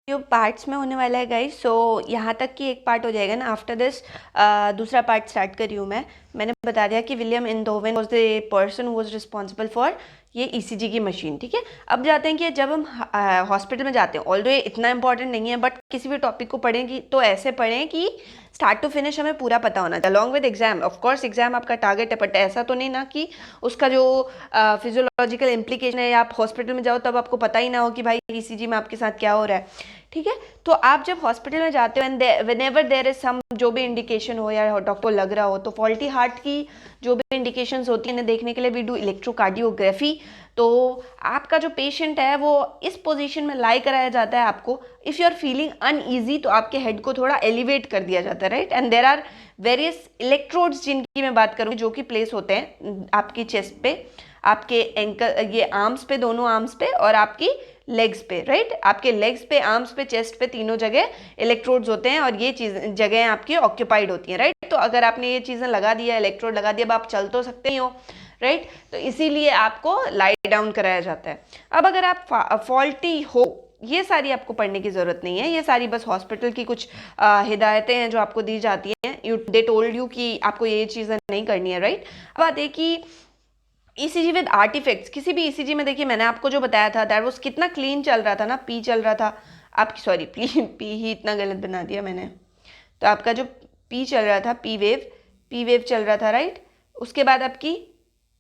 Parts में होने वाला है गाइस। सो यहाँ तक कि एक पार्ट हो जाएगा ना, आफ्टर दिस दूसरा पार्ट स्टार्ट कर रही हूँ मैंने बता दिया कि William Einthoven was the person who was responsible for ये ईसीजी की मशीन। ठीक है, अब जाते हैं कि जब हम हॉस्पिटल में जाते हैं, ऑल्दो ये इतना इंपॉर्टेंट नहीं है, बट किसी भी टॉपिक को पढ़ें कि तो ऐसे पढ़ें कि स्टार्ट टू फिनिश हमें पूरा पता होना चाहिए, along with exam. Of course exam आपका टारगेट है, बट ऐसा तो नहीं ना कि उसका जो फिजियोलॉजिकल इम्प्लीकेशन है, या आप हॉस्पिटल में जाओ तब आपको पता ही ना हो कि भाई ईसीजी में आपके साथ क्या हो रहा है। ठीक है, तो आप जब हॉस्पिटल में जाते हो व्हेनेवर देयर इज सम जो भी इंडिकेशन हो या डॉक्टर को लग रहा हो, तो फॉल्टी हार्ट की जो भी इंडिकेशंस होती हैं देखने के लिए वी डू इलेक्ट्रोकार्डियोग्राफी। तो आपका जो पेशेंट है वो इस पोजीशन में लाई कराया जाता है आपको। If you are feeling uneasy तो आपके हेड को थोड़ा एलिवेट कर दिया जाता है, right. And there are various electrodes जिनकी मैं बात करूँगी जो कि प्लेस होते हैं आपकी चेस्ट पे, आपके एंकल, ये आर्म्स पे, दोनों आर्म्स पे, और आपकी लेग्स पे, राइट। आपके लेग्स पे, आर्म्स पे, चेस्ट पे, तीनों जगह इलेक्ट्रोड्स होते हैं, और ये चीज़ जगह आपकी ऑक्यूपाइड होती हैं, राइट। तो अगर आपने ये चीज़ें लगा दिया, इलेक्ट्रोड लगा दिया, अब आप चल तो सकते ही हो, राइट। तो इसीलिए आपको लाई डाउन कराया जाता है। अब अगर आप फॉल्टी हो, ये सारी आपको पढ़ने की ज़रूरत नहीं है, ये सारी बस हॉस्पिटल की कुछ हिदायतें हैं जो आपको दी जाती हैं। दे टोल्ड यू कि आपको ये चीज़ें नहीं करनी है, राइट। अब बात है कि ईसीजी विद आर्टिफैक्ट्स, किसी भी ईसीजी में देखिए मैंने आपको जो बताया था दैट वाज कितना क्लीन चल रहा था ना, पी चल रहा था आपकी, सॉरी पी ही इतना गलत बना दिया मैंने। तो आपका जो पी चल रहा था, पी वेव चल रहा था, राइट। उसके बाद आपकी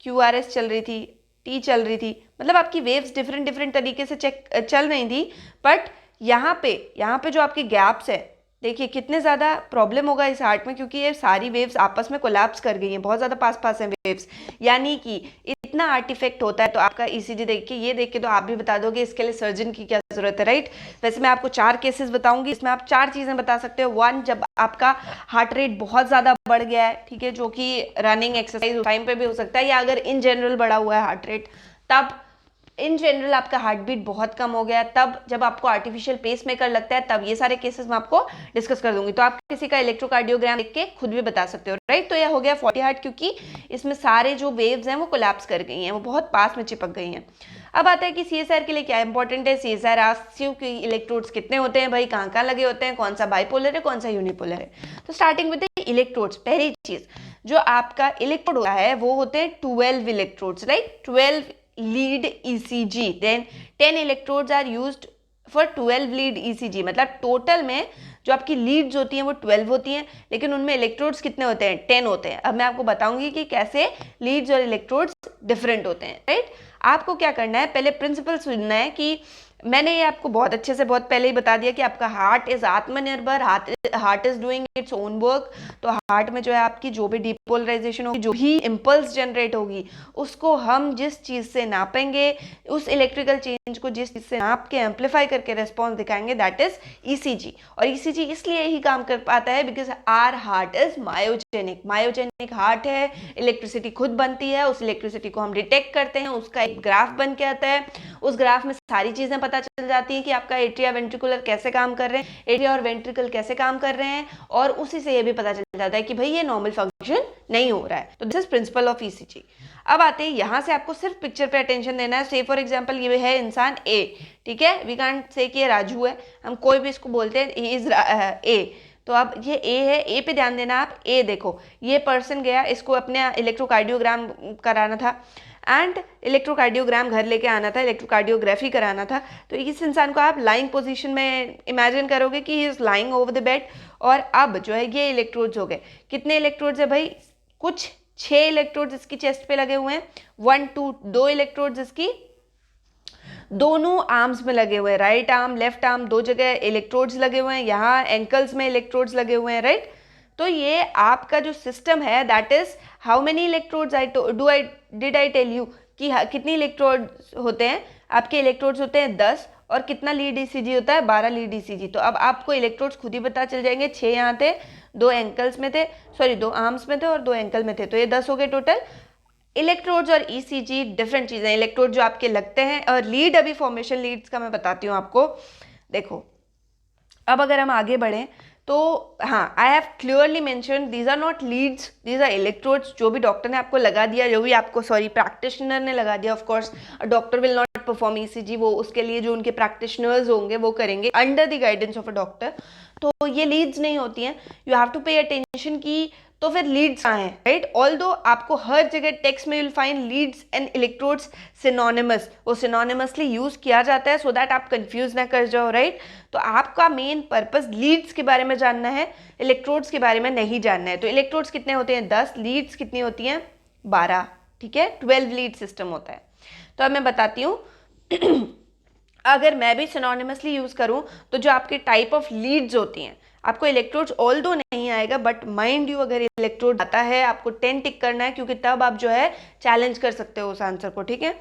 क्यूआरएस चल रही थी, टी चल रही थी, मतलब आपकी वेव्स डिफरेंट तरीके से चल रही थी। बट यहाँ पे जो आपके गैप्स है, देखिए कितने ज़्यादा प्रॉब्लम होगा इस हार्ट में, क्योंकि ये सारी वेव्स आपस में कोलैप्स कर गई हैं, बहुत ज़्यादा पास हैं वेव्स, यानी कि इतना आर्टिफैक्ट होता है। तो आपका ईसीजी देख के तो आप भी बता दोगे इसके लिए सर्जन की क्या ज़रूरत है, राइट। वैसे मैं आपको 4 केसेस बताऊंगी, इसमें आप 4 चीज़ें बता सकते हो। 1, जब आपका हार्ट रेट बहुत ज़्यादा बढ़ गया है, ठीक है, जो कि रनिंग एक्सरसाइज टाइम पे भी हो सकता है, या अगर इन जनरल बढ़ा हुआ है हार्ट रेट, तब इन जनरल आपका हार्ट बीट बहुत कम हो गया, तब जब आपको आर्टिफिशियल पेस मेकर लगता है, तब ये सारे केसेस मैं आपको डिस्कस कर दूंगी। तो आप किसी का इलेक्ट्रोकार्डियोग्राम देख के खुद भी बता सकते हो, राइट। तो यह हो गया फॉल्टी हार्ट, क्योंकि इसमें सारे जो वेव्स हैं वो कोलैप्स कर गई हैं, वो बहुत पास में चिपक गई हैं। अब आता है कि सीएसआर के लिए क्या इंपॉर्टेंट है। सीएसआर आस्क्स यू कि इलेक्ट्रोड्स कितने होते हैं भाई, कहाँ लगे होते हैं, कौन सा बाइपोलर है, कौन सा यूनिपोलर है। तो स्टार्टिंग विद इलेक्ट्रोड्स, पहली चीज जो आपका इलेक्ट्रोड होता है वो होते हैं 12 electrodes, right. 12 lead ECG, then 10 electrodes are used for 12 lead ECG। मतलब टोटल में जो आपकी लीड्स होती हैं वो 12 होती हैं, लेकिन उनमें इलेक्ट्रोड्स कितने होते हैं, 10 होते हैं। अब मैं आपको बताऊंगी कि कैसे लीड्स और इलेक्ट्रोड्स डिफरेंट होते हैं, राइट। आपको क्या करना है, पहले प्रिंसिपल सुनना है कि मैंने ये आपको बहुत अच्छे से बहुत पहले ही बता दिया कि आपका हार्ट इज आत्मनिर्भर, heart is doing its own work. तो हार्ट में जो है आपकी जो भी डिपोलराइजेशन होगी, जो भी इम्पल्स जनरेट होगी, उसको हम जिस चीज़ से नापेंगे, उस इलेक्ट्रिकल चेंज को जिस चीज़ से नाप के एम्पलीफाई करके रिस्पॉन्स दिखाएंगे, दैट इज ईसीजी। और ईसीजी इसलिए ही काम कर पाता है because our heart is myogenic heart है, इलेक्ट्रिसिटी खुद बनती है, उस इलेक्ट्रिसिटी को हम डिटेक्ट करते हैं, उसका एक ग्राफ बन के आता है, उस ग्राफ में सारी चीज़ें पता चल जाती हैं कि आपका एट्रिया वेंट्रिकुलर कैसे काम कर रहे हैं, एट्रिया और वेंट्रिकल कैसे काम कर रहे हैं, और उसी से ये भी पता चल जाता है कि भाई ये नॉर्मल फंक्शन नहीं हो रहा है। तो this is principle of ECG. अब आते हैं यहाँ से आपको सिर्फ पिक्चर पे अटेंशन देना है। से फॉर एग्जांपल ये है इंसान ए, ठीक है, वी कांट से कि ये राजू है, हम कोई भी इसको बोलते हैं ही इज ए। तो अब ये ए है, ए पे ध्यान देना आप। ए देखो, ये पर्सन गया, इसको अपने इलेक्ट्रोकार्डियोग्राम कराना था, एंड इलेक्ट्रोकार्डियोग्राम घर लेके आना था, इलेक्ट्रोकार्डियोग्राफी कराना था। तो इस इंसान को आप लाइंग पोजीशन में इमेजिन करोगे कि he is lying over the bed, और अब जो है ये इलेक्ट्रोड्स हो गए। कितने इलेक्ट्रोड्स है भाई, कुछ 6 इलेक्ट्रोड्स इसकी चेस्ट पे लगे हुए हैं, 1 2 2 इलेक्ट्रोड्स इसकी दोनों आर्म्स में लगे हुए हैं, राइट आर्म लेफ्ट आर्म दो जगह इलेक्ट्रोड्स लगे हुए हैं, यहाँ एंकल्स में इलेक्ट्रोड्स लगे हुए हैं, राइट। तो ये आपका जो सिस्टम है that is how many electrodes did I tell you कि कितनी इलेक्ट्रोड्स होते हैं। आपके इलेक्ट्रोड्स होते हैं 10, और कितना लीड ईसीजी होता है, 12 लीड ईसीजी। तो अब आपको इलेक्ट्रोड्स खुद ही पता चल जाएंगे, 6 यहाँ थे, 2 एंकल्स में थे, सॉरी 2 आर्म्स में थे और 2 एंकल में थे, तो ये 10 हो गए टोटल। इलेक्ट्रोड्स और ईसीजी डिफरेंट चीज़ें। इलेक्ट्रोड जो आपके लगते हैं, और लीड, अभी फॉर्मेशन लीड्स का मैं बताती हूँ आपको। देखो अब अगर हम आगे बढ़ें तो हाँ, I have clearly mention these are not leads, these are electrodes. जो भी डॉक्टर ने आपको लगा दिया, जो भी आपको प्रैक्टिशनर ने लगा दिया, of course doctor will not perform ECG, वो उसके लिए जो उनके प्रैक्टिशनर्स होंगे वो करेंगे under the guidance of a doctor. तो ये लीड्स नहीं होती हैं, you have to pay attention की। तो फिर लीड्स कहाँ हैं, राइट? ऑल्दो आपको हर जगह टेक्स्ट में will find Leeds and electrodes synonymous, वो सिनोनिमसली यूज किया जाता है सो दैट आप कंफ्यूज ना कर जाओ, राइट? तो आपका मेन पर्पस लीड्स के बारे में जानना है, इलेक्ट्रोड्स के बारे में नहीं जानना है। तो इलेक्ट्रोड्स कितने होते हैं? 10। लीड्स कितनी होती हैं? 12। ठीक है, 12 लीड सिस्टम होता है। तो अब मैं बताती हूँ अगर मैं भी सिनोनिमसली यूज करूं तो जो आपके टाइप ऑफ लीड्स होती हैं, आपको इलेक्ट्रोड्स ऑल्दो नहीं आएगा, बट माइंड यू अगर इलेक्ट्रोड आता है आपको 10 टिक करना है, क्योंकि तब आप जो है चैलेंज कर सकते हो उस आंसर को। ठीक है,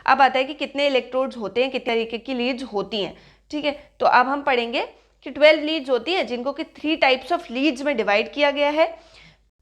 अब आता है कि कितने इलेक्ट्रोड्स होते हैं, कितने तरीके की लीड्स होती हैं। ठीक है, तो अब हम पढ़ेंगे कि 12 लीड्स होती है, जिनको कि 3 टाइप्स ऑफ लीड्स में डिवाइड किया गया है।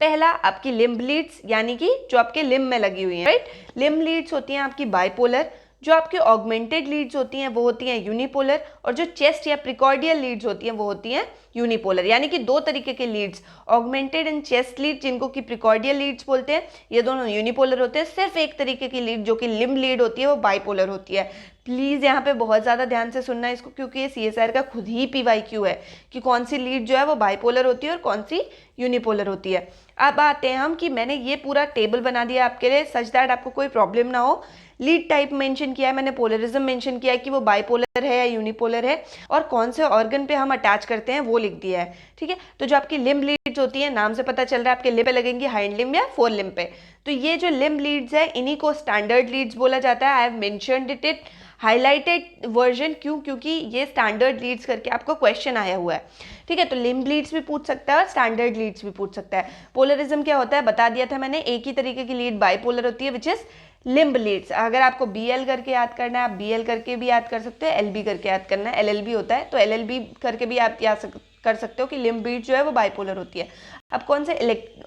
पहला आपकी लिम्ब लीड्स, यानी कि जो आपके लिम्ब में लगी हुई है, राइट? लिम्ब लीड्स होती हैं आपकी बाइपोलर। जो आपकी ऑगमेंटेड लीड्स होती हैं वो होती हैं यूनिपोलर, और जो चेस्ट या प्रिकॉर्डियल लीड्स होती हैं वो होती हैं यूनिपोलर। यानी कि 2 तरीके के leads, augmented and chest lead, जिनको कि प्रिकॉर्डियल लीड्स बोलते हैं, ये दोनों यूनिपोलर होते हैं। सिर्फ एक तरीके की लीड जो कि लिम्ब लीड होती है वो बाइपोलर होती है। प्लीज़ यहाँ पे बहुत ज़्यादा ध्यान से सुनना इसको, क्योंकि ये CSIR का खुद ही PYQ है कि कौन सी लीड जो है वो बाइपोलर होती है और कौन सी यूनिपोलर होती है। अब आते हैं हम कि मैंने ये पूरा टेबल बना दिया आपके लिए सच दैट आपको कोई प्रॉब्लम ना हो। लीड टाइप मेंशन किया है मैंने, पोलरिज्म मेंशन किया है कि वो बाइपोलर है या यूनिपोलर है, और कौन से ऑर्गन पे हम अटैच करते हैं वो लिख दिया है। ठीक है, तो जो आपकी लिम्ब लीड्स होती है, नाम से पता चल रहा है आपके लिम्ब पे लगेंगी, हाइंड लिम्ब या फोर लिम्ब पे। तो ये जो लिम्ब लीड्स है इन्हीं को स्टैंडर्ड लीड्स बोला जाता है। I have mentioned it highlighted version, क्यों? क्योंकि ये स्टैंडर्ड लीड्स करके आपको क्वेश्चन आया हुआ है। ठीक है, तो लिम्ब लीड्स भी पूछ सकता है और स्टैंडर्ड लीड्स भी पूछ सकता है। पोलरिज्म क्या होता है बता दिया था मैंने, एक ही तरीके की लीड बाइपोलर होती है विच इज लिम्ब लीड्स। अगर आपको BL करके याद करना है आप BL करके भी याद कर सकते हो, LB करके याद करना है, LLB होता है तो LLB करके भी आप याद कर सकते हो कि लिम्ब लीड जो है वो बाइपोलर होती है। अब कौन से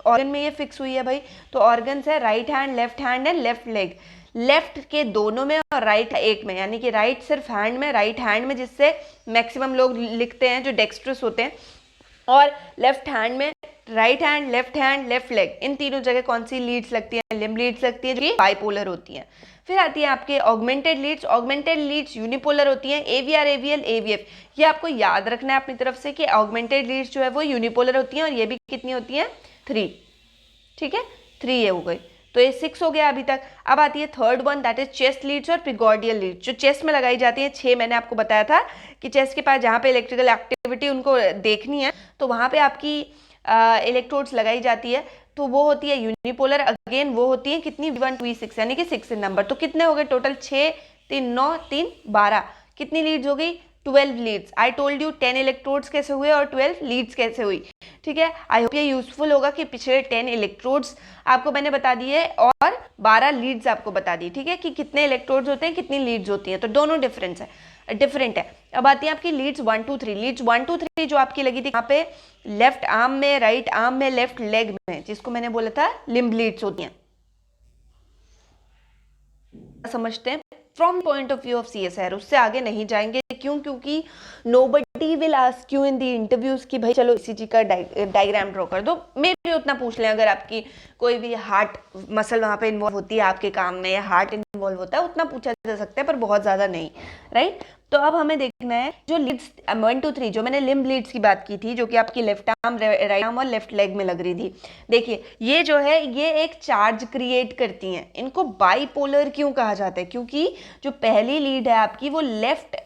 ऑर्गन में ये फिक्स हुई है भाई? तो ऑर्गन्स है right hand, left hand and left leg. Left के दोनों में और राइट एक में, यानी कि राइट सिर्फ हैंड में, राइट हैंड में, जिससे मैक्सिमम लोग लिखते हैं जो डेक्स्ट्रस होते हैं, और लेफ्ट हैंड में राइट हैंड, लेफ्ट लेग, इन तीनों जगह कौन सी लीड्स लगती हैं? लिम्ब लीड्स लगती है जो कि बाइपोलर होती हैं। फिर आती है आपके augmented leads. Augmented leads unipolar होती हैं, AVR, AVL, AVF। ये आपको याद रखना है अपनी तरफ से कि ऑगमेंटेड लीड्स जो है वो यूनिपोलर होती हैं, और ये भी कितनी होती हैं? 3। ठीक है, 3 ये हो गई, तो ये 6 हो गया अभी तक। अब आती है third one, that is chest leads और प्रिगॉर्डियल लीड्स, जो चेस्ट में लगाई जाती है। 6 मैंने आपको बताया था कि चेस्ट के पास जहाँ पे इलेक्ट्रिकल एक्टिविटी उनको देखनी है तो वहाँ पे आपकी इलेक्ट्रोड्स लगाई जाती है, तो वो होती है यूनिपोलर। अगेन वो होती है कितनी? V1 to V6, यानी कि 6 इन नंबर। तो कितने हो गए टोटल? 6, 3, 9, 3, 12। कितनी लीड्स हो गई? 12 leads. I told you 10 electrodes कैसे हुए और 12 लीड्स कैसे हुई। ठीक है, आई होप ये यूजफुल होगा कि पिछले 10 इलेक्ट्रोड्स आपको मैंने बता दिए और 12 लीड्स आपको बता दी। ठीक है, कि कितने इलेक्ट्रोड्स होते हैं, कितनी लीड्स होती हैं, तो दोनों डिफरेंट है। अब आती है आपकी लीड्स 1 2 3। लीड्स 1 2 3 जो आपकी लगी थी यहाँ पे लेफ्ट आर्म में, राइट आर्म में, लेफ्ट लेग में, जिसको मैंने बोला था लिम्ब लीड्स होती हैं। समझते हैं from point of view of CSIR, उससे आगे नहीं जाएंगे। क्यों? क्योंकि nobody will ask you in the interviews कि भाई चलो ECG का डायग्राम ड्रॉ कर दो। मे भी उतना पूछ लें, अगर आपकी कोई भी हार्ट मसल वहाँ पे इन्वॉल्व होती है आपके काम में, या हार्ट इन्वॉल्व होता है, उतना पूछा जा सकता है, पर बहुत ज़्यादा नहीं, राइट? तो अब हमें देखना है जो लीड्स 1 2 3 जो मैंने लिम्ब लीड्स की बात की थी, जो कि आपकी लेफ्ट आर्म, राइट आर्म और लेफ्ट लेग में लग रही थी। देखिए ये जो है ये एक चार्ज क्रिएट करती हैं। इनको बाइपोलर क्यों कहा जाता है? क्योंकि जो पहली लीड है आपकी वो लेफ्ट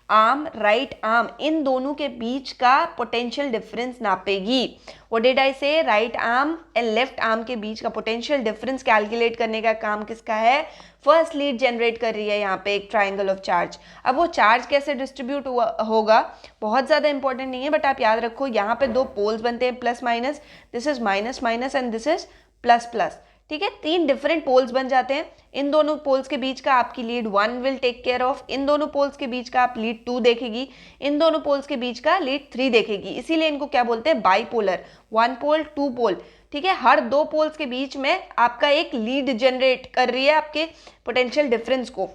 आर्म, राइट आर्म, इन दोनों के बीच का पोटेंशियल डिफरेंस नापेगी। What did I say? Right arm and left arm के बीच का पोटेंशियल डिफरेंस कैलकुलेट करने का काम किसका है? फर्स्ट लीड जनरेट कर रही है यहाँ पे एक ट्राइंगल ऑफ चार्ज। अब वो चार्ज कैसे डिस्ट्रीब्यूट होगा बहुत ज़्यादा इंपॉर्टेंट नहीं है, बट आप याद रखो यहाँ पे 2 पोल्स बनते हैं, plus minus, this is minus minus and this is plus plus. ठीक है, 3 डिफरेंट पोल्स बन जाते हैं। इन दोनों पोल्स के बीच का आपकी lead 1 will take care of, इन दोनों पोल्स के बीच का आप लीड 2 देखेगी, इन दोनों पोल्स के बीच का लीड 3 देखेगी। इसीलिए इनको क्या बोलते हैं? बाइपोलर, 1 पोल 2 पोल। ठीक है, हर 2 पोल्स के बीच में आपका एक लीड जनरेट कर रही है आपके पोटेंशियल डिफरेंस को।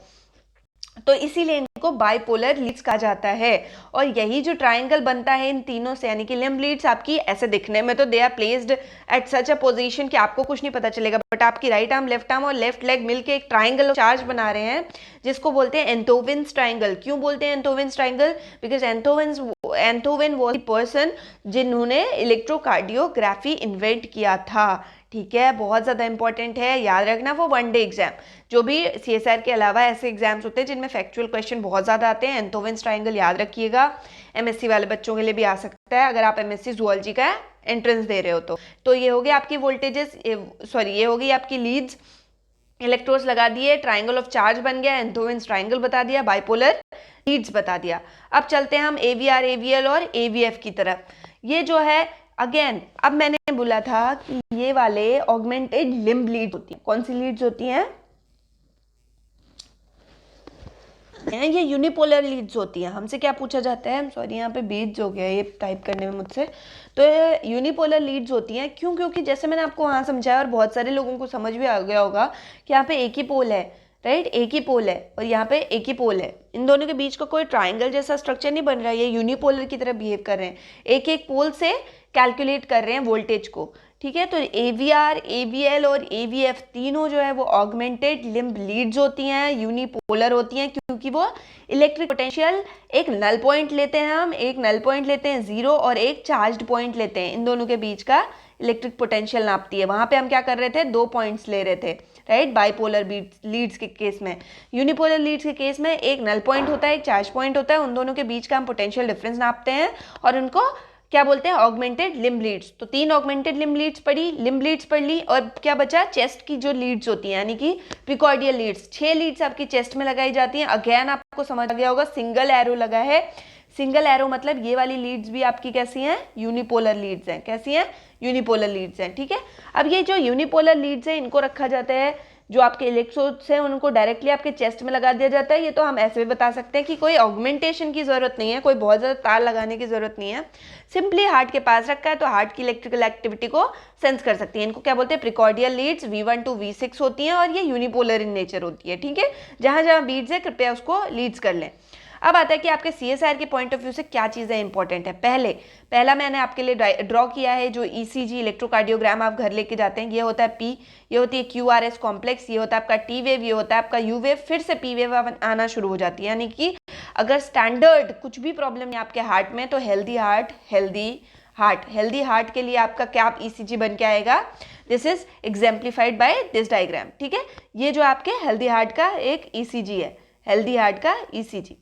तो इसीलिए इनको बाइपोलर लीड्स कहा जाता है। और यही जो ट्राइंगल बनता है इन तीनों से, यानी कि लिम्ब लीड्स आपकी ऐसे दिखने में तो they are placed at such a position कि आपको कुछ नहीं पता चलेगा, बट आपकी राइट आर्म, लेफ्ट आर्म और लेफ्ट लेग मिलके एक ट्राइंगल चार्ज बना रहे हैं जिसको बोलते हैं एंथोविन्स ट्राइंगल। क्यों बोलते हैं Einthoven's triangle? Because Einthoven was the person जिन्होंने इलेक्ट्रोकार्डियोग्राफी इन्वेंट किया था। ठीक है, बहुत ज़्यादा इंपॉर्टेंट है, याद रखना वो वन डे एग्जाम। जो भी CSR के अलावा ऐसे एग्जाम्स होते हैं जिनमें फैक्चुअल क्वेश्चन बहुत ज़्यादा आते हैं, एंथोविन्स ट्राइंगल याद रखिएगा। MSc वाले बच्चों के लिए भी आ सकता है अगर आप MSc जूलॉजी का एंट्रेंस दे रहे हो तो ये होगी आपकी वोल्टेजेस, सॉरी ये होगी आपकी लीड्स। इलेक्ट्रोड्स लगा दिए, ट्राइंगल ऑफ चार्ज बन गया, एंथोविन्स ट्राइंगल बता दिया, बाइपोलर लीड्स बता दिया। अब चलते हैं हम AVR, AVL और AVF की तरफ। ये जो है अगेन, अब मैंने बोला था कि ये वाले ऑगमेंटेड लिम्ब लीड्स होती हैं। कौन सी लीड्स होती हैं? ये यूनिपोलर लीड्स होती हैं। हमसे क्या पूछा जाता है, सॉरी यहाँ पे बीट्स हो गया ये टाइप करने में मुझसे, तो ये यूनिपोलर लीड्स होती हैं। क्यों? क्योंकि जैसे मैंने आपको वहाँ समझाया और बहुत सारे लोगों को समझ भी आ गया होगा कि यहाँ पे एक ही पोल है, राइट, एक ही पोल है और यहाँ पे एक ही पोल है। इन दोनों के बीच का कोई ट्राइंगल जैसा स्ट्रक्चर नहीं बन रहा है, ये यूनिपोलर की तरह बिहेव कर रहे हैं, एक एक पोल से कैलकुलेट कर रहे हैं वोल्टेज को। ठीक है, तो AVR, AVL और AVF तीनों जो है वो ऑगमेंटेड लिम्ब लीड्स होती हैं, यूनिपोलर होती हैं, क्योंकि वो इलेक्ट्रिक पोटेंशियल एक नल पॉइंट लेते हैं, हम एक नल पॉइंट लेते हैं 0 और एक चार्ज्ड पॉइंट लेते हैं, इन दोनों के बीच का इलेक्ट्रिक पोटेंशियल नापती है। वहां पे हम क्या कर रहे थे, 2 पॉइंट्स ले रहे थे, राइट, बाइपोलर लीड्स के केस में। यूनिपोलर लीड्स के केस में एक नल पॉइंट होता है, एक चार्ज पॉइंट होता है, उन दोनों के बीच का हम पोटेंशियल डिफरेंस नापते हैं और उनको क्या बोलते हैं, ऑगमेंटेड लिम्ब लीड्स। तो 3 ऑगमेंटेड लिम्ब लीड्स पढ़ ली और क्या बचा, चेस्ट की जो लीड्स होती हैं, यानी कि प्रिकॉर्डियल लीड्स। 6 लीड्स आपकी चेस्ट में लगाई जाती हैं। अगेन आपको समझ आ गया होगा, सिंगल एरो लगा है। सिंगल एरो मतलब ये वाली लीड्स भी आपकी कैसी हैं, यूनिपोलर लीड्स हैं। कैसी हैं, यूनिपोलर लीड्स हैं। ठीक है, अब ये जो यूनिपोलर लीड्स हैं इनको रखा जाता है, जो आपके इलेक्ट्रोड्स हैं उनको डायरेक्टली आपके चेस्ट में लगा दिया जाता है। ये तो हम ऐसे भी बता सकते हैं कि कोई ऑगमेंटेशन की जरूरत नहीं है, कोई बहुत ज़्यादा तार लगाने की जरूरत नहीं है, सिंपली हार्ट के पास रखा है तो हार्ट की इलेक्ट्रिकल एक्टिविटी को सेंस कर सकती है। इनको क्या बोलते हैं, precordial Leeds. V1 to V6 होती हैं और ये यूनिपोलर इन नेचर होती है। ठीक है, जहाँ जहाँ बीड्स है कृपया उसको लीड्स कर लें। अब आता है कि आपके CSR के पॉइंट ऑफ व्यू से क्या चीज़ें इंपॉर्टेंट है। पहला मैंने आपके लिए ड्रॉ किया है जो ECG इलेक्ट्रोकार्डियोग्राम आप घर लेके जाते हैं। ये होता है P, ये होती है QRS कॉम्प्लेक्स, ये होता है आपका T वेव, ये होता है आपका U वेव, फिर से P वेव आना शुरू हो जाती है। यानी कि अगर स्टैंडर्ड कुछ भी प्रॉब्लम है आपके हार्ट में तो हेल्दी हार्ट के लिए आपका क्या ECG बन के आएगा, this is exemplified by this diagram. ठीक है, ये जो आपके हेल्दी हार्ट का एक ECG है, हेल्दी हार्ट का ECG।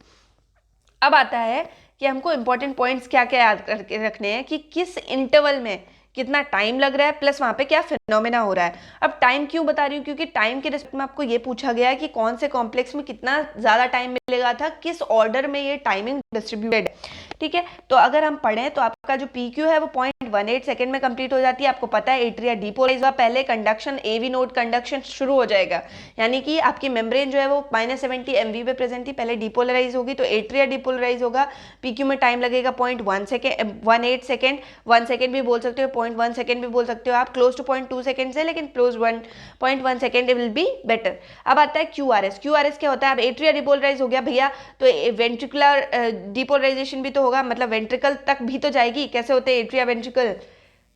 अब आता है कि हमको इंपॉर्टेंट पॉइंट्स क्या क्या याद करके रखने हैं कि किस इंटरवल में कितना टाइम लग रहा है, प्लस वहाँ पे क्या फिनोमेना हो रहा है। अब टाइम क्यों बता रही हूँ, क्योंकि टाइम के रिस्पेक्ट में आपको ये पूछा गया है कि कौन से कॉम्प्लेक्स में कितना ज़्यादा टाइम मिलेगा था, किस ऑर्डर में ये टाइमिंग डिस्ट्रीब्यूटेड। ठीक है, तो अगर हम पढ़ें तो आपका जो PQ है वो 0.18 सेकेंड में कंप्लीट हो जाती है। आपको पता है एट्रिया डीपोलाइज हुआ, पहले कंडक्शन AV नोड कंडक्शन शुरू हो जाएगा, यानी कि आपकी मेम्ब्रेन जो है वो -70 MV पे प्रेजेंट थी, पहले डीपोलराइज होगी तो एट्रिया डीपोलराइज होगा। PQ में टाइम लगेगा 0.18 सेकेंड, 1 सेकेंड भी बोल सकते हो, 0.1 सेकेंड भी बोल सकते हो आप, क्लोज टू 0.2 सेकेंड से, लेकिन close 1.1 second will be better. अब आता है QRS क्या होता है, अब एट्रिया डीपोलराइज हो गया भैया तो वेंट्रिकुलर डीपोलराइजेशन भी तो होगा, मतलब वेंट्रिकल तक भी तो जाएगी। कैसे होते हैं एट्रिया वेंट्रिकल,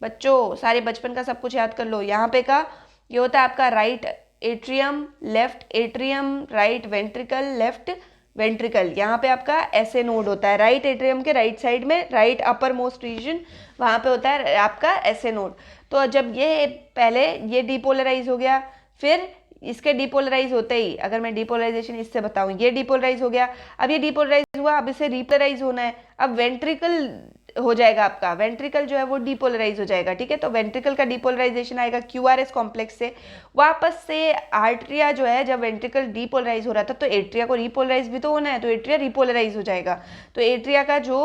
बच्चों सारे बचपन का सब कुछ याद कर लो। यहाँ पे का ये होता है आपका right atrium, left atrium, right ventricle, left ventricle. यहाँ पे आपका ऐसे नोड होता है, राइट एट्रियम के राइट साइड में, राइट अपर मोस्ट रीजन, वहाँ पे होता है आपका ऐसे नोड। तो जब ये पहले ये डीपोलराइज हो गया, फिर इसके डीपोलराइज होते ही, अगर मैं डीपोलराइजेशन इससे बताऊं, ये डीपोलराइज हो गया, अब ये डीपोलराइज हुआ, अब इसे रीपोलराइज होना है, अब वेंट्रिकल हो जाएगा आपका, वेंट्रिकल जो है वो डीपोलराइज हो जाएगा। ठीक है, तो वेंट्रिकल का डीपोलराइजेशन आएगा QRS कॉम्प्लेक्स से। वापस से आर्ट्रिया जो है, जब वेंट्रिकल डीपोलराइज हो रहा था तो एट्रिया को रीपोलराइज भी तो होना है, तो एट्रिया रीपोलराइज हो जाएगा, तो एट्रिया का जो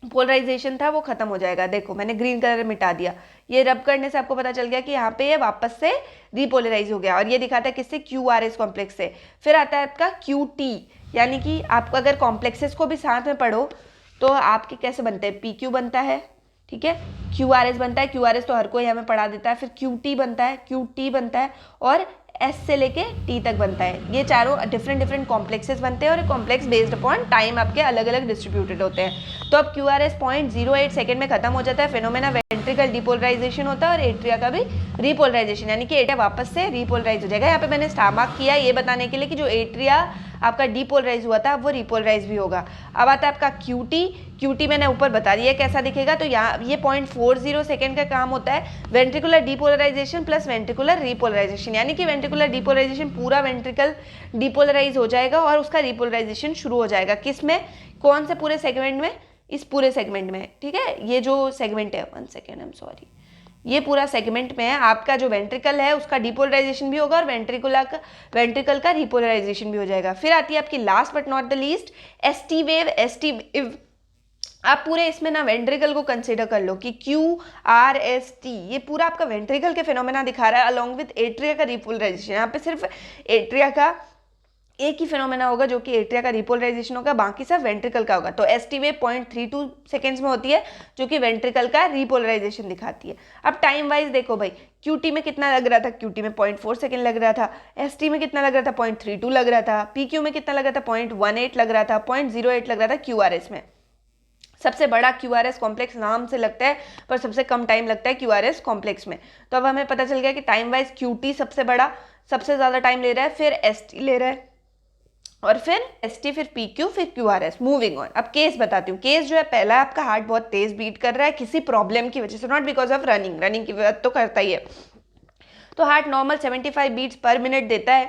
पोलराइजेशन था वो खत्म हो जाएगा। देखो मैंने ग्रीन कलर मिटा दिया, ये रब करने से आपको पता चल गया कि यहाँ पे ये वापस से रीपोलराइज हो गया, और ये दिखाता है किससे, QRS कॉम्प्लेक्स से। फिर आता है आपका QT, यानी कि आपको अगर कॉम्प्लेक्सेस को भी साथ में पढ़ो तो आपके कैसे बनते हैं, PQ बनता है, ठीक है, QRS बनता है, QRS तो हर कोई हमें पढ़ा देता है, फिर QT बनता है, QT बनता है, और एस से लेके टी तक बनता है। ये चारों डिफरेंट कॉम्प्लेक्सेस बनते हैं और कॉम्प्लेक्स बेस्ड अपॉन टाइम आपके अलग अलग डिस्ट्रीब्यूटेड होते हैं। तो अब QRS 0.08 सेकेंड में खत्म हो जाता है, फिनोमेना वेंट्रिकल डिपोलराइजेशन होता है और एट्रिया का भी रिपोलराइजेशन, यानी कि एट्रिया वापस से रिपोलराइज हो जाएगा। यहाँ पे मैंने स्टार मार्क किया ये बताने के लिए कि जो एट्रिया आपका डिपोलराइज हुआ था अब वो रिपोलराइज भी होगा। अब आता है आपका QT मैंने ऊपर बता दिया कैसा दिखेगा। तो यहाँ ये 0.40 सेकेंड का काम होता है ventricular depolarization plus ventricular repolarization, यानी कि वेंट्रिकुलर डिपोलराइजेशन पूरा वेंट्रिकल डिपोलराइज हो जाएगा और उसका रिपोलराइजेशन शुरू हो जाएगा। किस में, कौन से पूरे सेगमेंट में, इस पूरे सेगमेंट में, ठीक है। ये जो सेगमेंट है, 1 सेकेंड, आई एम सॉरी, ये पूरा सेगमेंट में है आपका जो वेंट्रिकल है उसका डिपोलराइजेशन भी होगा और वेंट्रिकल का रिपोलराइजेशन भी हो जाएगा। फिर आती है आपकी last but not the least ST wave. आप पूरे इसमें ना वेंट्रिकल को कंसिडर कर लो कि QRST ये पूरा आपका वेंट्रिकल के फिनोमेना दिखा रहा है अलॉन्ग विथ एट्रिया का रिपोलराइजेशन। यहाँ पे सिर्फ एट्रिया का एक ही फिनोमेना होगा जो कि एट्रिया का रिपोलराइजेशन होगा, बाकी सब वेंट्रिकल का होगा। तो ST वेव 0.32 सेकेंड्स में होती है जो कि वेंट्रिकल का रिपोलराइजेशन दिखाती है। अब टाइम वाइज देखो भाई, QT में कितना लग रहा था, QT में 0.4 सेकेंड लग रहा था, ST में कितना लग रहा था 0.32 लग रहा था, PQ में कितना लग रहा था 0.18 लग रहा था, 0.08 लग रहा था QRS में। सबसे बड़ा QRS कॉम्प्लेक्स नाम से लगता है पर सबसे कम टाइम लगता है QRS कॉम्प्लेक्स में। तो अब हमें पता चल गया कि टाइम वाइज QT सबसे बड़ा, सबसे ज़्यादा टाइम ले रहा है, फिर ST ले रहा है और फिर ST, फिर PQ, फिर QRS। मूविंग ऑन, अब केस बताती हूँ। केस जो है पहला, आपका हार्ट बहुत तेज बीट कर रहा है किसी प्रॉब्लम की वजह से, नॉट बिकॉज ऑफ रनिंग की वजह तो करता ही है। तो heart normal 75 beats per minute देता है।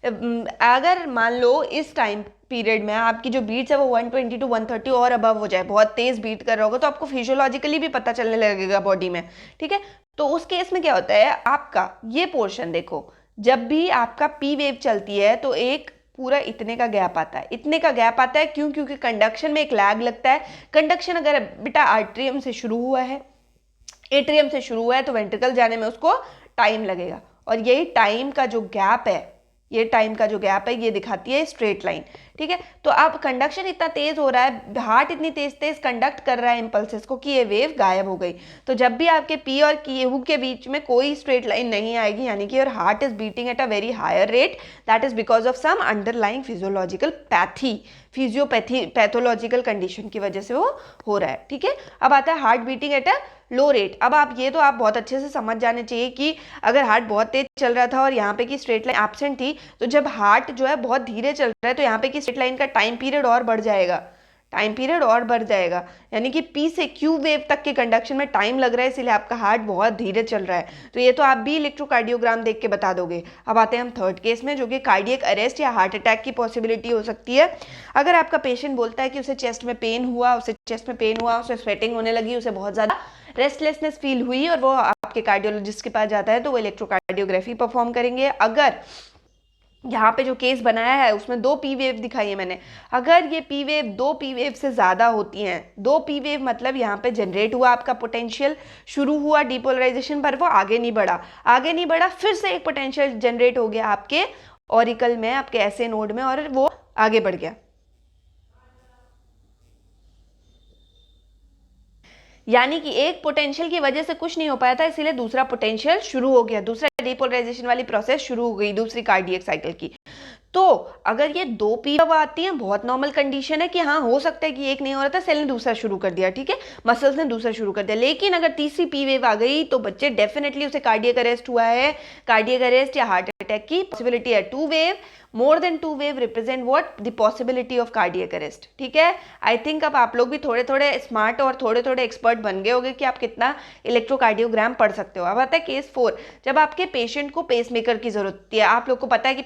अगर मान लो इस टाइम पीरियड में आपकी जो बीट्स है वो 120 to 130 और अबव हो जाए, बहुत तेज बीट कर रहा होगा, तो आपको फिजियोलॉजिकली भी पता चलने लगेगा बॉडी में, ठीक है। तो उस केस में क्या होता है, आपका ये पोर्शन देखो, जब भी आपका P वेव चलती है तो एक पूरा इतने का गैप आता है, इतने का गैप आता है। क्यों? क्योंकि कंडक्शन में एक लैग लगता है। कंडक्शन अगर बेटा आर्ट्रियम से शुरू हुआ है, एट्रियम से शुरू हुआ है, तो वेंट्रिकल जाने में उसको टाइम लगेगा और यही टाइम का जो गैप है, ये टाइम का जो गैप है ये दिखाती है स्ट्रेट लाइन, ठीक है। तो अब कंडक्शन इतना तेज हो रहा है, हार्ट इतनी तेज कंडक्ट कर रहा है इंपल्सेस को कि ये वेव गायब हो गई। तो जब भी आपके P और Q के बीच में कोई स्ट्रेट लाइन नहीं आएगी, यानी कि your heart is beating at a very higher rate, that is because of some underlying physiological pathological condition की वजह से वो हो रहा है, ठीक है। अब आता है heart beating at a low rate. अब आप ये तो आप बहुत अच्छे से समझ जाने चाहिए कि अगर हार्ट बहुत तेज चल रहा था और यहाँ पे की स्ट्रेट लाइन एब्सेंट थी, तो जब हार्ट जो है बहुत धीरे चल रहा है तो यहाँ पे की स्ट्रेट लाइन का टाइम पीरियड और बढ़ जाएगा, यानी कि P से Q वेव तक के कंडक्शन में टाइम लग रहा है, इसीलिए आपका हार्ट बहुत धीरे चल रहा है। तो ये तो आप भी इलेक्ट्रोकार्डियोग्राम देख के बता दोगे। अब आते हैं हम थर्ड केस में, जो कि कार्डियक अरेस्ट या हार्ट अटैक की पॉसिबिलिटी हो सकती है। अगर आपका पेशेंट बोलता है कि उसे चेस्ट में पेन हुआ, उसे स्वेटिंग होने लगी, उसे बहुत ज़्यादा रेस्टलेसनेस फील हुई और वो आपके कार्डियोलॉजिस्ट के पास जाता है, तो वो इलेक्ट्रोकार्डियोग्राफी परफॉर्म करेंगे। अगर यहाँ पे जो केस बनाया है उसमें 2 P वेव दिखाई है मैंने, अगर ये P वेव 2 P वेव से ज़्यादा होती हैं, 2 P वेव मतलब यहाँ पे जनरेट हुआ आपका पोटेंशियल, शुरू हुआ डिपोलराइजेशन पर वो आगे नहीं बढ़ा, फिर से एक पोटेंशियल जनरेट हो गया आपके ऑरिकल में, आपके ऐसे नोड में, और वो आगे बढ़ गया, यानी कि एक पोटेंशियल की वजह से कुछ नहीं हो पाया था, इसीलिए दूसरा पोटेंशियल शुरू हो गया, दूसरा डिपोलराइजेशन वाली प्रोसेस शुरू हो गई दूसरी कार्डियक साइकिल की। तो अगर ये 2 P वेव आती हैं, बहुत नॉर्मल कंडीशन है कि हाँ हो सकता है कि एक नहीं हो रहा था, सेल ने दूसरा शुरू कर दिया, ठीक है, मसल्स ने दूसरा शुरू कर दिया। लेकिन अगर तीसरी P वेव आ गई तो बच्चे डेफिनेटली उसे कार्डियक अरेस्ट हुआ है, कार्डियक अरेस्ट या हार्ट अटैक की पॉसिबिलिटी है। 2 wave, more than 2 wave represent what, the possibility of cardiac arrest, ठीक है। आई थिंक अब आप लोग भी थोड़े थोड़े स्मार्ट और थोड़े थोड़े एक्सपर्ट बन गए होंगे कि आप कितना इलेक्ट्रोकार्डियोग्राम पढ़ सकते हो। अब आता है केस 4, जब आपके पेशेंट को पेसमेकर की जरूरत होती है। आप लोग को पता है कि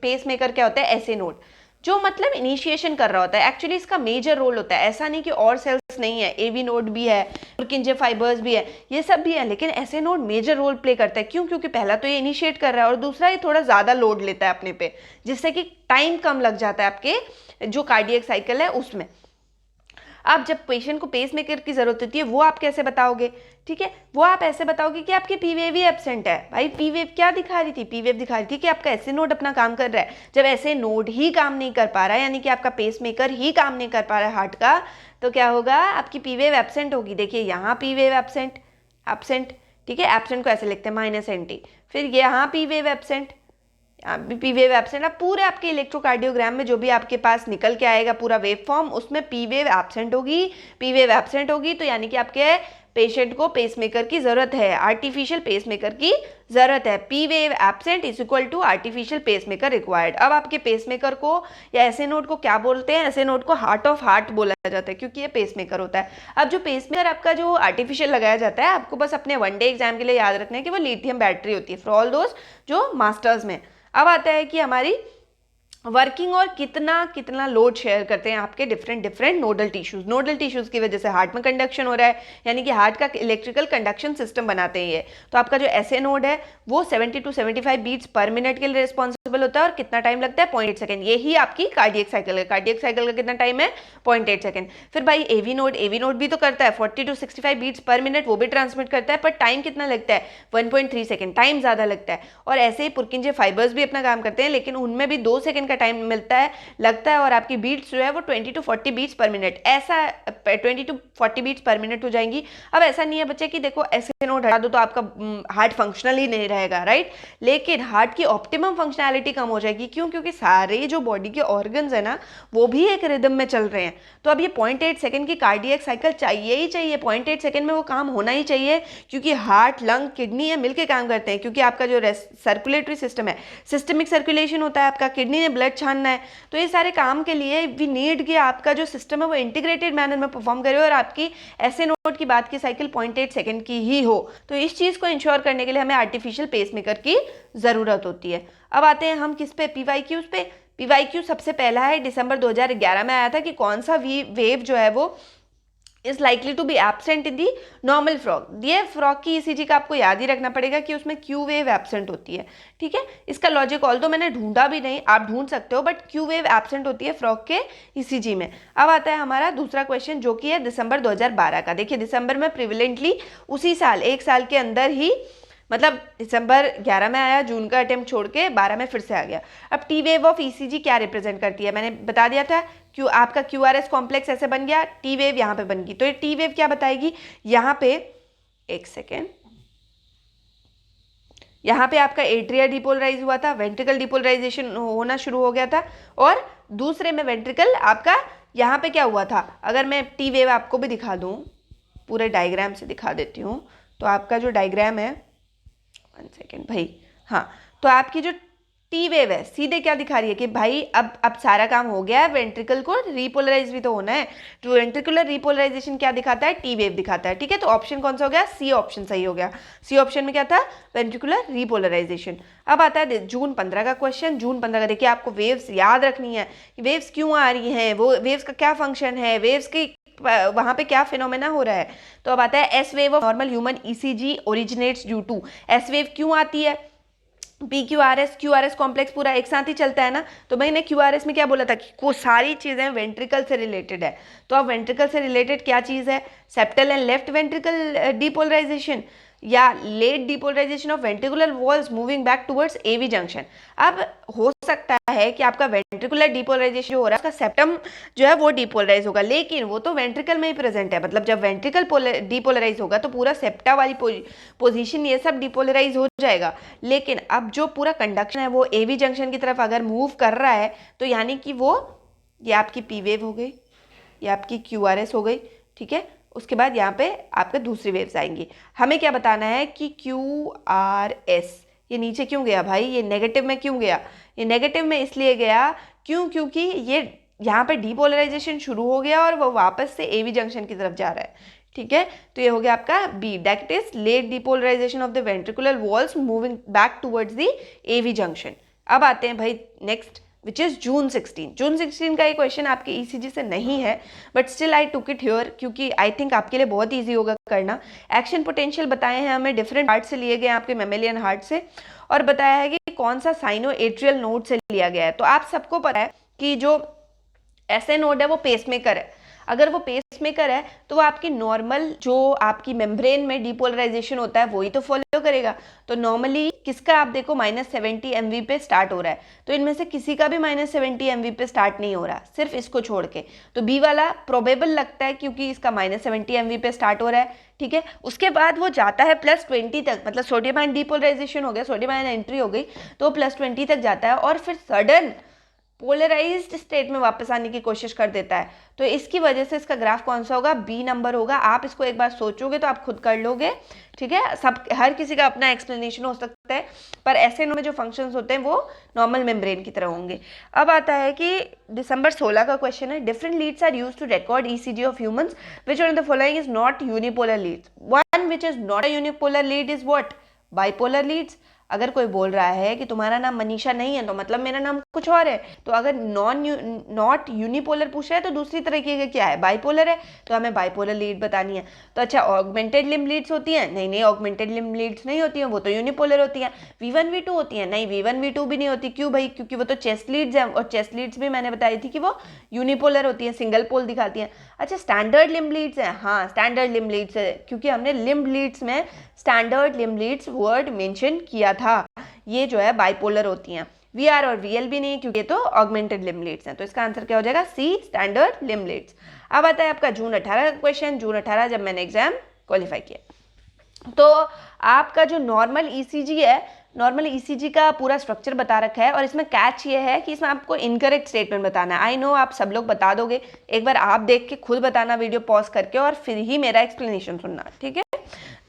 पेसमेकर क्या होता है, ऐसे नोड जो मतलब इनिशिएशन कर रहा होता है, एक्चुअली इसका मेजर रोल होता है। ऐसा नहीं कि और सेल्स नहीं है, AV नोड भी है, पुर्किंजे फाइबर्स भी है, ये सब भी है, लेकिन ऐसे नोड मेजर रोल प्ले करता है। क्यों? क्योंकि पहला तो ये इनिशिएट कर रहा है और दूसरा ये थोड़ा ज़्यादा लोड लेता है अपने पे, जिससे कि टाइम कम लग जाता है आपके जो कार्डियक साइकिल है उसमें। अब जब पेशेंट को पेसमेकर की जरूरत होती है, वो आप कैसे बताओगे, ठीक है, वो आप ऐसे बताओगे कि आपकी P वेव ही एब्सेंट है। भाई P वेव क्या दिखा रही थी, P वेव दिखा रही थी कि आपका ऐसे नोड अपना काम कर रहा है। जब ऐसे नोड ही काम नहीं कर पा रहा है, यानी कि आपका पेसमेकर ही काम नहीं कर पा रहा है हार्ट का, तो क्या होगा, आपकी P वेव एब्सेंट होगी। देखिए यहाँ P वेव एब्सेंट, ठीक है, एब्सेंट को ऐसे लिखते हैं -NT, फिर यहाँ P wave absent, P wave absent. अब पूरे आपके इलेक्ट्रोकार्डियोग्राम में जो भी आपके पास निकल के आएगा पूरा वेव फॉर्म, उसमें पी वेव एब्सेंट होगी। पी वेव एब्सेंट होगी तो यानी कि आपके पेशेंट को पेसमेकर की जरूरत है, आर्टिफिशियल पेसमेकर की जरूरत है। P wave absent is equal to artificial pacemaker required. अब आपके पेसमेकर को या ऐसे नोड को क्या बोलते हैं? ऐसे नोड को हार्ट ऑफ हार्ट बोला जाता है क्योंकि ये पेसमेकर होता है। अब जो पेसमेकर आपका जो आर्टिफिशियल लगाया जाता है, आपको बस अपने वनडे एग्जाम के लिए याद रखना है कि वो लिथियम बैटरी होती है फॉर ऑल दोस्त जो मास्टर्स में। अब आता है कि हमारी वर्किंग और कितना कितना लोड शेयर करते हैं आपके different nodal tissues. Nodal tissues की वजह से हार्ट में कंडक्शन हो रहा है, यानी कि हार्ट का इलेक्ट्रिकल कंडक्शन सिस्टम बनाते हैं ये। तो आपका जो एसए नोड है वो 70 to 75 बीट्स पर मिनट के लिए रिस्पॉन्सिबल होता है। और कितना टाइम लगता है? 0.8 सेकंड। यही आपकी कार्डियक साइकिल है। कार्डियक साइकिल का कितना टाइम है? 0.8 सेकंड। फिर भाई एवी नोड भी तो करता है 40 to 65 बीट्स पर मिनट, वो भी ट्रांसमिट करता है, पर टाइम कितना लगता है? 1.3 सेकंड। टाइम ज्यादा लगता है। और ऐसे ही पुरकिंजे फाइबर्स भी अपना काम करते हैं, लेकिन उनमें भी 2 सेकंड का टाइम मिलता है, लगता है। और आपकी बीट्स जो है वो 20 to 40 बीट्स पर मिनट, ऐसा 20 to 40 बीट्स पर मिनट हो जाएंगी। अब ऐसा नहीं है बच्चे कि देखो ऐसे नोड हटा दो तो आपका हार्ट फंक्शनल ही नहीं रहेगा, राइट। लेकिन हार्ट की ऑप्टिमम फंक्शनैलिटी कम हो जाएगी। क्यों? क्योंकि सारे जो बॉडी के ऑर्गन्स है ना वो भी एक रिदम में चल रहे हैं। तो अब ये 0.8 सेकंड की कार्डियक साइकिल चाहिए ही चाहिए। 0.8 सेकंड में वो काम होना ही चाहिए, क्योंकि हार्ट, लंग, किडनी है मिलकर काम करते हैं। क्योंकि आपका जो सर्कुलेटरी सिस्टम है, सिस्टमिक सर्कुलेशन होता है आपका, किडनी ने ब्लड छानना है। तो ये सारे काम के लिए वी नीड कि आपका जो सिस्टम है वो इंटीग्रेटेड मैनर में परफॉर्म करे और आपकी ऐसे नोड की बात की साइकिल 0.8 सेकंड की ही हो। तो इस चीज को इंश्योर करने के लिए हमें आर्टिफिशियल पेसमेकर की जरूरत होती है। अब आते हैं हम किस पे? पीवाईक्यूज पे। पीवाईक्यू सबसे पहला है, दिसंबर 2011 में आया था कि कौन सा वेव जो है वो is likely to be absent in the normal frog. ये फ्रॉग की ईसीजी का आपको याद ही रखना पड़ेगा कि उसमें क्यू वेव एब्सेंट होती है, ठीक है। इसका लॉजिक ऑल तो मैंने ढूंढा भी नहीं, आप ढूंढ सकते हो, बट क्यू वेव एब्सेंट होती है फ्रॉग के ईसीजी में। अब आता है हमारा दूसरा क्वेश्चन जो कि है दिसंबर 2012 का। देखिए दिसंबर में प्रिविलेंटली उसी साल, एक साल के अंदर ही, मतलब दिसंबर 11 में आया, जून का अटेम्प्ट छोड़ के 12 में फिर से आ गया। अब टी वेव ऑफ ईसीजी क्या रिप्रेजेंट करती है? मैंने बता दिया था, क्यों आपका क्यूआरएस कॉम्प्लेक्स ऐसे बन गया, टी वेव यहाँ पे बन गई। तो ये टी वेव क्या बताएगी? यहाँ पे एक सेकेंड, यहाँ पे आपका एट्रिया डिपोलराइज हुआ था, वेंट्रिकल डिपोलराइजेशन होना शुरू हो गया था, और दूसरे में वेंट्रिकल आपका यहाँ पे क्या हुआ था? अगर मैं टी वेव आपको भी दिखा दूँ, पूरे डायग्राम से दिखा देती हूँ। तो आपका जो डायग्राम है, 1 सेकेंड भाई, हाँ, तो आपकी जो टी वेव है सीधे क्या दिखा रही है कि भाई अब सारा काम हो गया है, वेंट्रिकल को रिपोलराइज भी तो होना है। तो वेंट्रिकुलर रिपोलराइजेशन क्या दिखाता है? टी वेव दिखाता है, ठीक है। तो ऑप्शन कौन सा हो गया? सी ऑप्शन सही हो गया। सी ऑप्शन में क्या था? Ventricular repolarization. अब आता है जून 15 का क्वेश्चन। जून 15 का देखिए, आपको वेव्स याद रखनी है, वेव्स क्यों आ रही हैं, वो वेव्स का क्या फंक्शन है, वेव्स की वहां पे क्या फिनोमेना हो रहा है। तो अब आता है S wave of normal human ECG originates due to. S wave क्यों आती है? पी क्यूआरएस कॉम्प्लेक्स पूरा एक साथ ही चलता है ना। तो मैंने क्यूआरएस में क्या बोला था कि वो सारी चीजें वेंट्रिकल से रिलेटेड है। तो अब वेंट्रिकल से रिलेटेड क्या चीज है? Septal and left ventricle depolarization या late depolarization of ventricular walls moving back towards AV junction. अब हो सकता है कि आपका वेंट्रिकुलर डिपोलराइजेशन हो रहा है, उसका सेप्टम जो है वो डिपोलराइज होगा, लेकिन वो तो वेंट्रिकल में ही प्रेजेंट है। मतलब जब वेंट्रिकल डिपोलराइज होगा तो पूरा सेप्टा वाली पोजीशन ये सब डिपोलराइज हो जाएगा। लेकिन अब जो पूरा कंडक्शन है वो एवी जंक्शन की तरफ अगर मूव कर रहा है, तो यानी कि वो, ये आपकी पी वेव हो गई, ये आपकी क्यूआरएस हो गई, ठीक है। उसके बाद यहाँ पे आपके दूसरी वेव्स आएंगी। हमें क्या बताना है कि क्यू आर एस ये नीचे क्यों गया भाई? ये नेगेटिव में क्यों गया? ये नेगेटिव में इसलिए गया क्योंकि ये यहाँ पे डिपोलराइजेशन शुरू हो गया और वो वापस से एवी जंक्शन की तरफ जा रहा है, ठीक है। तो ये हो गया आपका B, that is late depolarization of the ventricular walls moving back towards the AV junction. अब आते हैं भाई नेक्स्ट, विच इज जून 16। जून 16 का ये क्वेश्चन आपके ईसीजी से नहीं है, but still I took it here क्योंकि आई थिंक आपके लिए बहुत ईजी होगा करना। एक्शन पोटेंशियल बताए हैं हमें, डिफरेंट हार्ट से लिए गए हैं, आपके मेमेलियन हार्ट से, और बताया है कि कौन सा साइनो एट्रियल नोड से लिया गया है। तो आप सबको पता है कि जो ऐसे नोड है वो पेसमेकर है। अगर वो पेसमेकर है तो वो आपकी नॉर्मल जो आपकी मेम्ब्रेन में डिपोलराइजेशन होता है वही तो फॉलो करेगा। तो नॉर्मली किसका आप देखो -70 MV पे स्टार्ट हो रहा है, तो इनमें से किसी का भी -70 MV पे स्टार्ट नहीं हो रहा, सिर्फ इसको छोड़ के। तो बी वाला प्रोबेबल लगता है क्योंकि इसका -70 MV पे स्टार्ट हो रहा है, ठीक है। उसके बाद वो जाता है +20 तक, मतलब सोडियम आयन डिपोलराइजेशन हो गया, सोडियम आयन एंट्री हो गई, तो +20 तक जाता है और फिर सडन पोलराइज्ड स्टेट में वापस आने की कोशिश कर देता है। तो इसकी वजह से इसका ग्राफ कौन सा होगा, बी नंबर होगा। आप इसको एक बार सोचोगे तो आप खुद कर लोगे, ठीक है। सब हर किसी का अपना एक्सप्लेनेशन हो सकता है, पर एसएनओ में जो फंक्शंस होते हैं वो नॉर्मल मेम्ब्रेन की तरह होंगे। अब आता है कि दिसंबर 16 का क्वेश्चन है, different leads are used to record ECG of humans, which one of the following is not unipolar leads. One which is not a unipolar lead is what, bipolar leads. अगर कोई बोल रहा है कि तुम्हारा नाम मनीषा नहीं है तो मतलब मेरा नाम कुछ और है, तो अगर नॉट यूनिपोलर पूछ रहा है तो दूसरी तरीके का क्या है, बाइपोलर है, तो हमें बाइपोलर लीड बतानी है। तो अच्छा, ऑगमेंटेड लिम्ब लीड्स होती हैं, नहीं नहीं ऑगमेंटेड लिम्ब लीड्स नहीं होती हैं, वो तो यूनिपोलर होती हैं। V1 V2 होती हैं, नहीं V1 V2 भी नहीं होती। क्यों भाई, क्योंकि वो तो चेस्ट लीड्स हैं, और चेस्ट लीड्स भी मैंने बताई थी कि वो यूनिपोलर होती हैं, सिंगल पोल दिखाती हैं। अच्छा, स्टैंडर्ड लिम्ब लीड्स हैं, हाँ स्टैंडर्ड लिम्ब लीड्स है, क्योंकि हमने लिम्ब लीड्स में standard limb leads word mention किया था। ये जो है बाइपोलर होती हैं। VR और VL भी नहीं, क्योंकि तो ऑगमेंटेड लिम्ब लीड्स हैं। तो इसका आंसर क्या हो जाएगा, सी स्टैंडर्ड लिम्ब लीड्स। अब आता है आपका जून 18 का क्वेश्चन। जून 18 जब मैंने एग्जाम क्वालिफाई किया, तो आपका जो नॉर्मल ECG है, नॉर्मल ECG का पूरा स्ट्रक्चर बता रखा है, और इसमें कैच ये है कि इसमें आपको इनकरेक्ट स्टेटमेंट बताना है। आई नो आप सब लोग बता दोगे, एक बार आप देख के खुद बताना वीडियो पॉज करके, और फिर ही मेरा एक्सप्लेनेशन सुनना, ठीक है।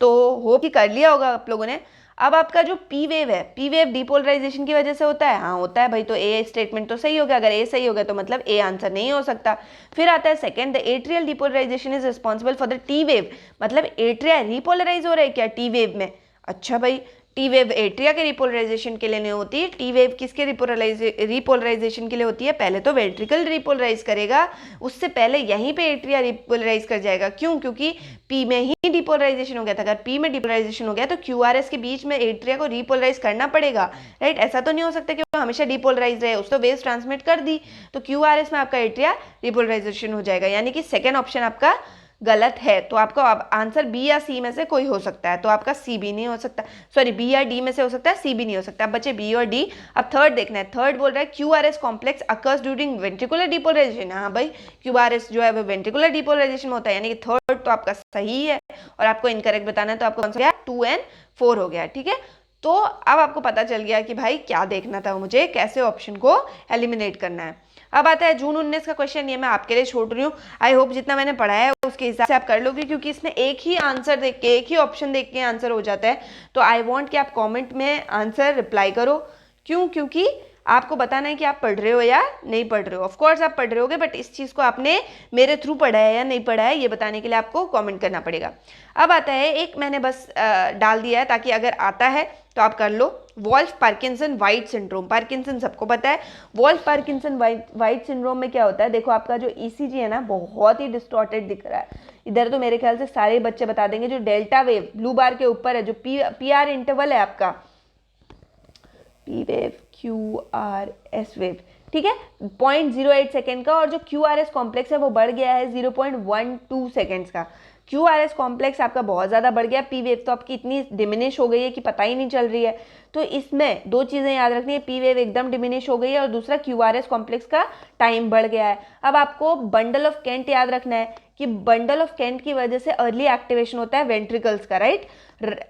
तो होप कि कर लिया होगा आप लोगों ने। अब आपका जो P वेव है, P वेव डिपोलराइजेशन की वजह से होता है, हाँ होता है भाई। तो A स्टेटमेंट तो सही हो गया, अगर A सही हो गया तो मतलब A आंसर नहीं हो सकता। फिर आता है second, the atrial depolarization is responsible for the T wave, मतलब एट्रिया रिपोलराइज हो रहा है क्या T वेव में। अच्छा भाई, टी वेव एट्रिया के रिपोलराइजेशन के लिए नहीं होती, टी वेव किसके रिपोलराइजेशन के लिए होती है, पहले तो वेंट्रिकल रिपोलराइज करेगा, उससे पहले यहीं पे एट्रिया रिपोलराइज कर जाएगा। क्यों, क्योंकि पी में ही डिपोलराइजेशन हो गया था। अगर पी में डिपोलराइजेशन हो गया तो क्यूआरएस के बीच में एट्रिया को रिपोलराइज करना पड़ेगा, राइट। ऐसा तो नहीं हो सकता कि वो हमेशा डिपोलराइज रहे, उसको वेव्स ट्रांसमिट कर दी तो क्यूआरएस में आपका एट्रिया रिपोलराइजेशन हो जाएगा। यानी कि सेकेंड ऑप्शन आपका गलत है। तो आपका आंसर बी या सी में से कोई हो सकता है, तो आपका सी भी नहीं हो सकता, सॉरी बी या डी में से हो सकता है, सी भी नहीं हो सकता। अब बचे बी और डी। अब थर्ड देखना है, थर्ड बोल रहा है QRS complex occurs during ventricular depolarization. हाँ भाई, क्यूआरएस जो है वो वेंट्रिकुलर डिपोलराइजेशन में होता है, यानी कि थर्ड तो आपका सही है, और आपको इनकरेक्ट बताना है, तो आपको आंसर 2 and 4 हो गया, ठीक है। तो अब आपको पता चल गया कि भाई क्या देखना था मुझे, कैसे ऑप्शन को एलिमिनेट करना है। अब आता है जून 19 का क्वेश्चन, ये मैं आपके लिए छोड़ रही हूँ। आई होप जितना मैंने पढ़ाया है उसके हिसाब से आप कर लोगे, क्योंकि इसमें एक ही आंसर देख के, एक ही ऑप्शन देख के आंसर हो जाता है। तो आई वांट कि आप कमेंट में आंसर रिप्लाई करो। क्यों, क्योंकि आपको बताना है कि आप पढ़ रहे हो या नहीं पढ़ रहे हो। ऑफ कोर्स आप पढ़ रहे होगे, बट इस चीज़ को आपने मेरे थ्रू पढ़ा है या नहीं पढ़ा है, ये बताने के लिए आपको कमेंट करना पड़ेगा। अब आता है एक, मैंने बस डाल दिया है ताकि अगर आता है तो आप कर लो, Wolff Parkinson White syndrome. Parkinson सबको पता है। वॉल्फ पार्किंसन वाइट सिंड्रोम में क्या होता है, देखो आपका जो ईसीजी है ना बहुत ही डिस्टॉर्टेड दिख रहा है। इधर तो मेरे ख्याल से सारे बच्चे बता देंगे, जो डेल्टा वेव ब्लू बार के ऊपर है, जो पीआर इंटरवल है आपका, पी वेव QRS वेव, ठीक है, 0.08 सेकेंड का, और जो QRS कॉम्प्लेक्स है वो बढ़ गया है 0.12 सेकेंड्स का। QRS कॉम्प्लेक्स आपका बहुत ज़्यादा बढ़ गया, पी वेव तो आपकी इतनी डिमिनिश हो गई है कि पता ही नहीं चल रही है। तो इसमें दो चीज़ें याद रखनी है, पी वेव एकदम डिमिनिश हो गई है, और दूसरा QRS कॉम्प्लेक्स का टाइम बढ़ गया है। अब आपको बंडल ऑफ केंट याद रखना है कि बंडल ऑफ केंट की वजह से अर्ली एक्टिवेशन होता है वेंट्रिकल्स का, right.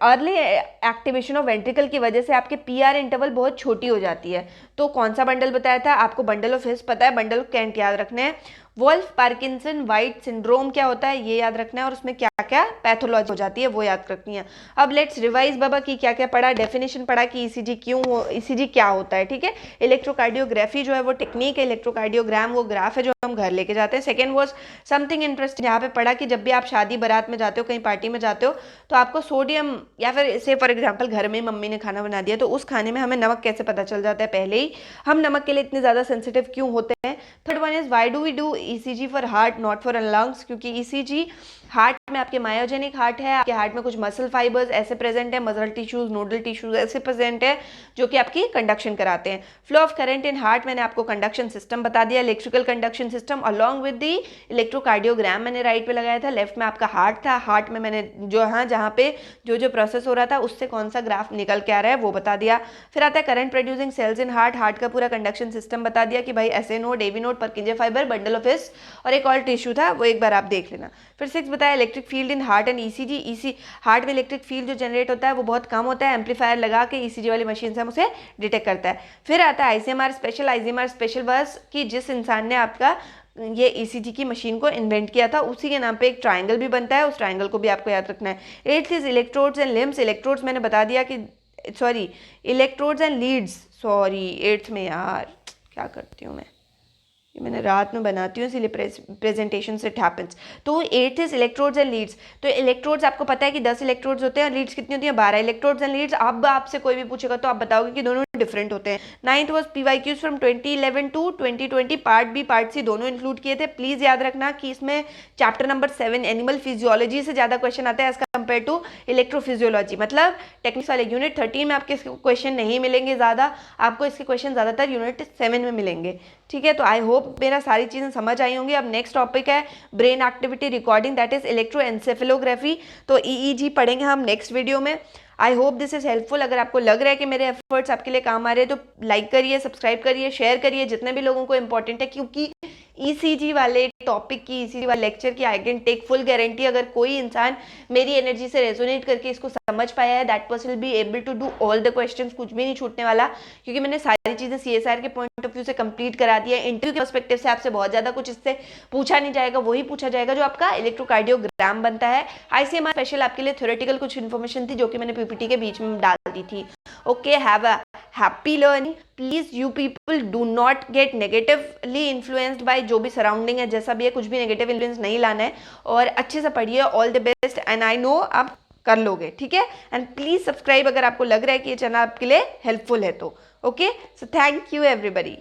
Early activation of ventricle की वजह से आपके पीआर इंटरवल बहुत छोटी हो जाती है। तो कौन सा बंडल बताया था आपको, बंडल ऑफ हिस पता है, बंडल ऑफ केंट याद रखना है। वॉल्फ पार्किंसन वाइट सिंड्रोम क्या होता है ये याद रखना है, और उसमें क्या क्या पैथोलॉजी हो जाती है वो याद रखनी है। अब लेट्स रिवाइज बाबा की क्या क्या पढ़ा, डेफिनेशन पढ़ा कि ईसीजी क्यों हो, ईसीजी क्या होता है, ठीक है। इलेक्ट्रोकार्डियोग्राफी जो है वो टेक्निक है, इलेक्ट्रोकार्डियोग्राम वो ग्राफ है जो हम घर लेके जाते हैं। सेकेंड वॉज समथिंग इंटरेस्टिंग, यहाँ पे पढ़ा कि जब भी आप शादी बारात में जाते हो, कहीं पार्टी में जाते हो, तो आपको सोडियम, या फिर से फॉर एग्जाम्पल घर में मम्मी ने खाना बना दिया तो उस खाने में हमें नमक कैसे पता चल जाता है, पहले ही हम नमक के लिए इतने ज़्यादा सेंसिटिव क्यों होते हैं। Third one is why do we do ECG for heart not for lungs, क्योंकि ईसीजी हार्ट में आपके मायोजेनिक हार्ट है, आपके हार्ट में कुछ मसल फाइबर्स ऐसे प्रेजेंट है, मसल टिश्यूज, नोडल टिश्यूज ऐसे प्रेजेंट है जो कि आपकी कंडक्शन कराते हैं। Flow of current in heart मैंने आपको कंडक्शन सिस्टम बता दिया, electrical conduction system along with the electrocardiogram मैंने राइट पे लगाया था, लेफ्ट में आपका हार्ट था, हार्ट में मैंने जो हाँ जहाँ पे जो प्रोसेस हो रहा था उससे कौन सा ग्राफ निकल के आ रहा है वो बता दिया। फिर आता है current producing cells in heart, heart का पूरा कंडक्शन सिस्टम बता दिया कि भाई SA node, AV node, Purkinje fibre, bundle of His और एक और टिश्यू था वो एक बार आप देख लेना। फिर 6 बताया electric field in heart and ECG, heart में इलेक्ट्रिक फील्ड जो जनरेट होता है वो बहुत कम होता है, एम्पलीफायर लगा के ईसीजी वाली मशीन से हम उसे डिटेक्ट करता है। फिर आता है आईसीएमआर स्पेशल बस कि जिस इंसान ने आपका ये ईसीजी की मशीन को इन्वेंट किया था उसी के नाम पे एक ट्राइंगल भी बनता है, उस ट्राइंगल को भी आपको याद रखना है। 8th is electrodes and limbs, electrodes मैंने बता दिया कि sorry electrodes and leads, sorry 8th में यार क्या करती हूँ मैं, ये मैंने रात में बनाती हूँ इसीलिए प्रेजेंटेशन से इट हैपेंस। तो 8th is electrodes and leads, तो इलेक्ट्रोड्स आपको पता है कि 10 इलेक्ट्रोड्स होते हैं और लीड्स कितनी होती हैं 12 इलेक्ट्रोड्स एंड लीड्स। अब आपसे कोई भी पूछेगा तो आप बताओगे कि दोनों डिफरेंट होते हैं। 9th was PYQs from 2011 to 2020, part B part C दोनों इंक्लूड किए थे। प्लीज याद रखना कि इसमें चैप्टर नंबर 7 एनिमल फिजियोलॉजी से ज्यादा क्वेश्चन आते हैं एज कम्पेयर टू इलेक्ट्रोफिजियोलॉजी, मतलब टेक्निक्स वाले यूनिट 13 में आपके क्वेश्चन नहीं मिलेंगे ज्यादा, आपको इसके क्वेश्चन ज्यादातर यूनिट 7 में मिलेंगे। ठीक है, तो आई होप मेरा सारी चीजें समझ आई होंगी। अब नेक्स्ट टॉपिक है brain activity recording, that is electroencephalography, तो ईईजी पढ़ेंगे हम नेक्स्ट वीडियो में। I hope this is helpful. अगर आपको लग रहा है कि मेरे एफर्ट्स आपके लिए काम आ रहे हैं तो लाइक करिए, सब्सक्राइब करिए, शेयर करिए जितने भी लोगों को इंपॉर्टेंट है, क्योंकि ईसीजी वाले टॉपिक की, ईसीजी वाले लेक्चर की I can take full guarantee, अगर कोई इंसान मेरी एनर्जी से रेजोनेट करके इसको समझ पाया है that person will be able to do all the questions, कुछ भी नहीं छूटने वाला, क्योंकि मैंने सारी चीजें सीएसआर के पॉइंट ऑफ व्यू से कंप्लीट करा दिया है। इंटरव्यू के पर्सपेक्टिव से आपसे बहुत ज्यादा कुछ इससे पूछा नहीं जाएगा, वही पूछा जाएगा जो आपका इलेक्ट्रोकार्डियोग्राम बनता है। आईसीएमआर स्पेशल आपके लिए थ्योरेटिकल कुछ इन्फॉर्मेशन थी जो कि मैंने पीपीटी के बीच में डाल दी थी। Okay, have a happy learning. Please you people do not gate negatively influenced by जो भी सराउंडिंग है, जैसा भी है, कुछ भी नेगेटिव इन्फ्लुएंस नहीं लाना है और अच्छे से पढ़िए। All the best and I know आप कर लोगे, ठीक है। एंड प्लीज सब्सक्राइब अगर आपको लग रहा है कि ये चैनल आपके लिए हेल्पफुल है तो। Okay, so thank you everybody.